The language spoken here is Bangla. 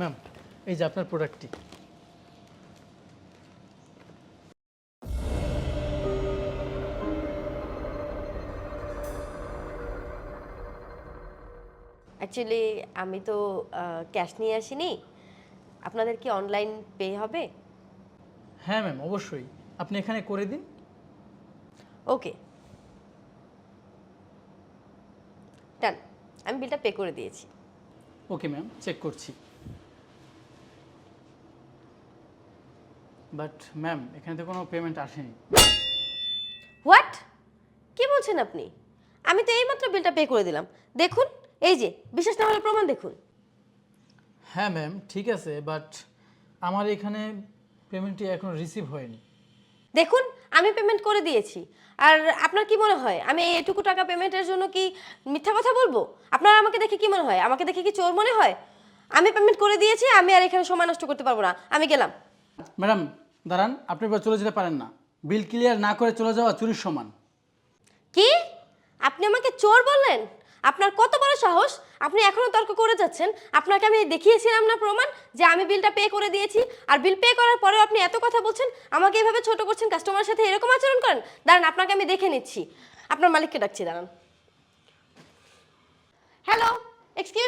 ম্যাম, এই যে আপনার প্রোডাক্টটি। অ্যাকচুয়ালি আমি তো ক্যাশ নিয়ে আসিনি। আপনাদের কি অনলাইন পে হবে? হ্যাঁ ম্যাম, অবশ্যই। আপনি এখানে করে দিন। ওকে, ডান। আমি বিলটা পে করে দিয়েছি। ওকে ম্যাম, চেক করছি। বাট ম্যাম, এখানে তো কোনো পেমেন্ট আসেনি। হোয়াট? কি বলছেন আপনি? আমি তো এইমাত্র বিলটা পে করে দিলাম। দেখুন, এই যে, বিশ্বাস না হলে প্রমাণ দেখুন। হ্যাঁ ম্যাম, ঠিক আছে, বাট আমার এখানে পেমেন্টটি এখনো রিসিভ হয়নি। দেখুন, আমি পেমেন্ট করে দিয়েছি। আর আপনার কি মনে হয় আমি এটুকু টাকা পেমেন্টের জন্য কি মিথ্যা কথা বলবো? আপনার আমাকে দেখে কি মনে হয়? আমাকে দেখে কি চোর মনে হয়? আমি পেমেন্ট করে দিয়েছি, আমি আর এখানে সময় নষ্ট করতে পারবো না। আমি গেলাম। ম্যাডাম দাঁড়ান, আপনি এবার চলে যেতে পারেন না। বিল ক্লিয়ার না করে চলে যাওয়া চুরির সমান। কি? আপনি আমাকে চোর বললেন? আপনার কত বড় সাহস? আপনি এখনো তর্ক করে যাচ্ছেন। আপনাকে আমি দেখিয়েছিলাম না প্রমাণ যে আমি বিলটা পে করে দিয়েছি, আর বিল পে করার পরেও আপনি এত কথা বলছেন, আমাকে এভাবে ছোট করছেন, কাস্টমারের সাথে এরকম আচরণ করেন? দাঁড়ান, আপনাকে আমি দেখে নিচ্ছি। আপনার মালিককে ডাকছি, দাঁড়ান। Hello, excuse